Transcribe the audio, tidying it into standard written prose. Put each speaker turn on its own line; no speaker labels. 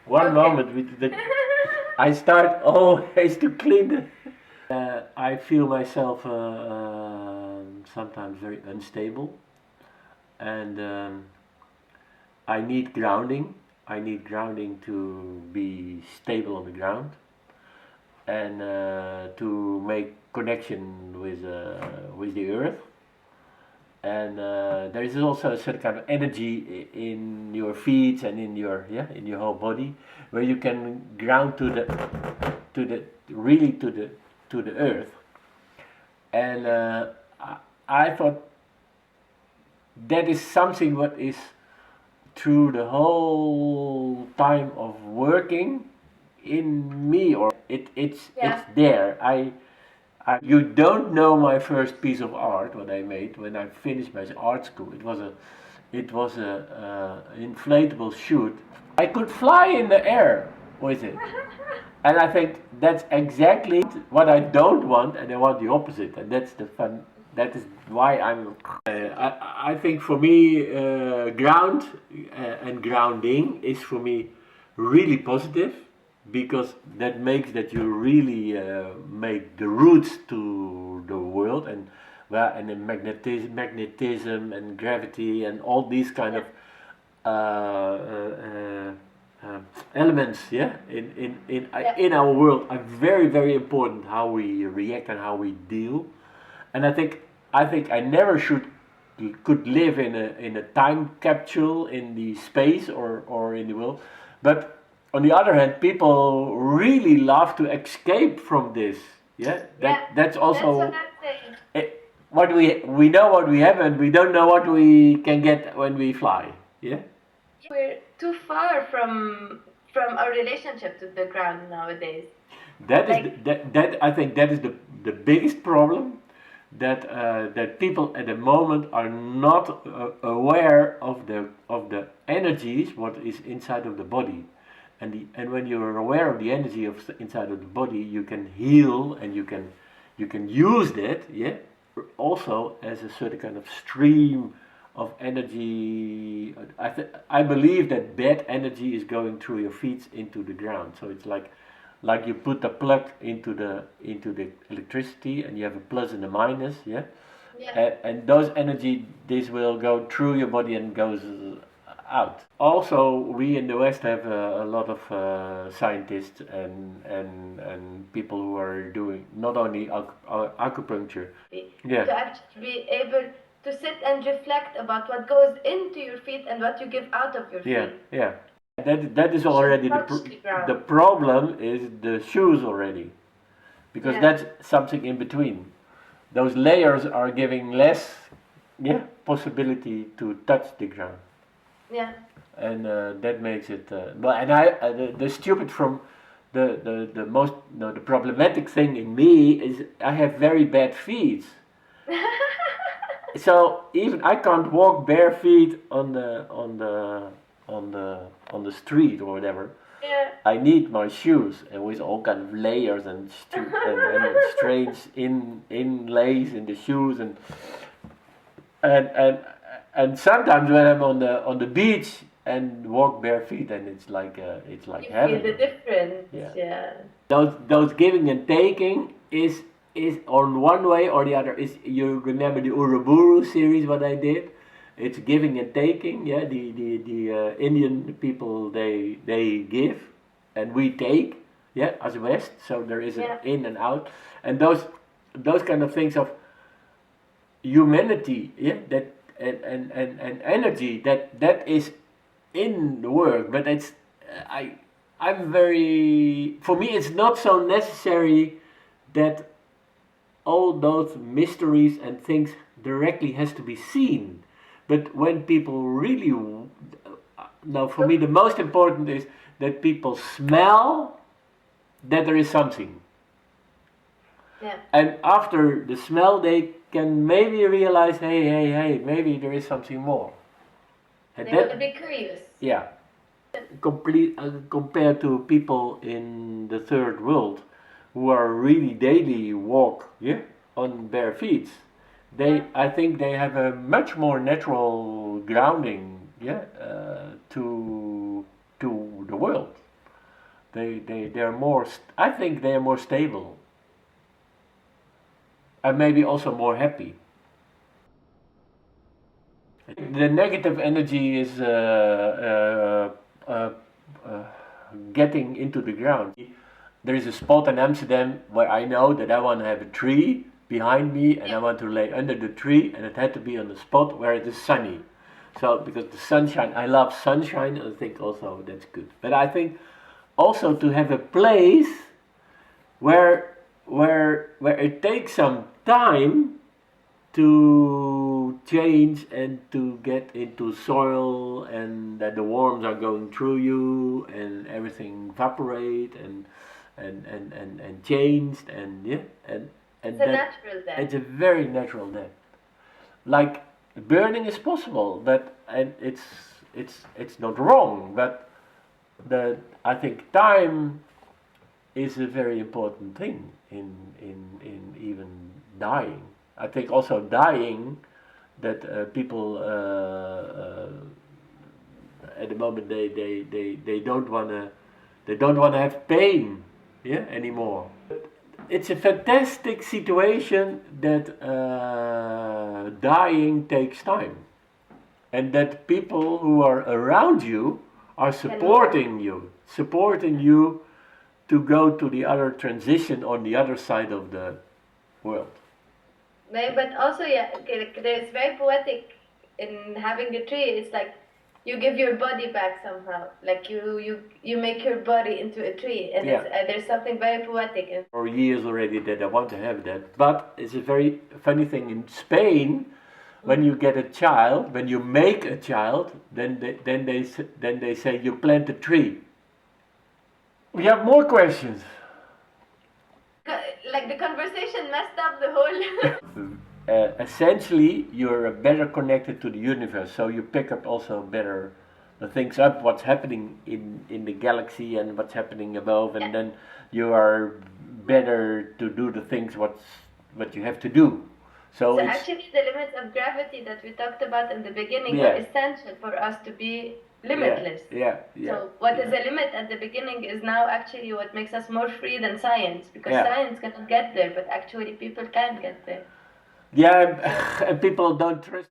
one moment with the, I start always to clean the. I feel myself sometimes very unstable, and I need grounding. I need grounding to be stable on the ground and to make connection with the earth. And there is also a certain kind of energy in your feet and in your in your whole body, where you can ground to the really to the earth. And I thought that is something what is through the whole time of working in me, or it's there. You don't know my first piece of art what I made when I finished my art school. It was a inflatable chute. I could fly in the air with it, and I think that's exactly what I don't want, and I want the opposite, and that's the fun. That is why I'm. I think for me, and grounding is for me really positive, because that makes that you really make the roots to the world, and well, and the magnetism and gravity and all these kind of uh, uh, elements, in our world are very very important. How we react and how we deal, and I think I never could live in a time capsule in the space or in the world, but on the other hand, people really love to escape from this. That's also
That's what I'm saying.
what we know what we have, and we don't know what we can get when we fly. Yeah.
We're too far from our relationship to the ground nowadays.
That is that I think that is the biggest problem, that people at the moment are not aware of the energies what is inside of the body, and when you are aware of the energy of inside of the body, you can heal, and you can use that, also as a certain kind of stream of energy. I believe that bad energy is going through your feet into the ground. So it's like you put a plug into the electricity, and you have a plus and a minus, and those energy, this will go through your body and goes out. Also, we in the West have a lot of scientists and people who are doing not only acupuncture.
To actually be able to sit and reflect about what goes into your feet and what you give out of your feet.
That is already the problem is the shoes already, because that's something in between. Those layers are giving less possibility to touch the ground. And that makes it. And the stupid from the most the problematic thing in me is I have very bad feet. So even I can't walk bare feet on the street or whatever. I need my shoes, and with all kind of layers and strange inlays in the shoes, and sometimes when I'm on the beach and walk bare feet, and it's like heaven.
Feel the difference.
Those giving and taking is on one way or the other. Is you remember the Uruburu series what I did? It's giving and taking. The Indian people they give and we take. As West. So there is an in and out, and those kind of things of humanity. That and energy that is in the work, but it's I'm very, for me it's not so necessary that all those mysteries and things directly has to be seen. But when people really, now for me the most important is that people smell that there is something. And after the smell they can maybe realize, hey, maybe there is something more. And
they will be curious.
Compared to people in the third world who are really daily walk on bare feet, I think they have a much more natural grounding to the world. They're more. I think they are more stable, and maybe also more happy. The negative energy is getting into the ground. There is a spot in Amsterdam where I know that I want to have a tree behind me and I want to lay under the tree, and it had to be on the spot where it is sunny. So because the sunshine, I love sunshine, I think also that's good. But I think also to have a place where it takes some time to change and to get into soil, and that the worms are going through you and everything evaporate and changed, and yeah, and
It's a natural death.
it's a very natural death. Like burning is possible, but and it's not wrong, but I think time is a very important thing in even dying. I think also dying, that people at the moment they don't wanna have pain, yeah, anymore. It's a fantastic situation that dying takes time, and that people who are around you are supporting you to go to the other transition on the other side of the world.
But also, yeah, there's very poetic in having a tree. It's like you give your body back somehow. Like you make your body into a tree, and
Yeah.
there's something very poetic in.
For years already that I want to have that, but it's a very funny thing in Spain. When you get a child, when you make a child, then they say you plant a tree. We have more questions.
Like the conversation messed up the whole.
Essentially, you're better connected to the universe, so you pick up also better the things up, what's happening in the galaxy and what's happening above, and then you are better to do the things what you have to do.
So actually, the limits of gravity that we talked about in the beginning are essential for us to be limitless. So what is a limit at the beginning is now actually what makes us more free than science, because science cannot get there, but actually people can get there.
Yeah, and people don't trust.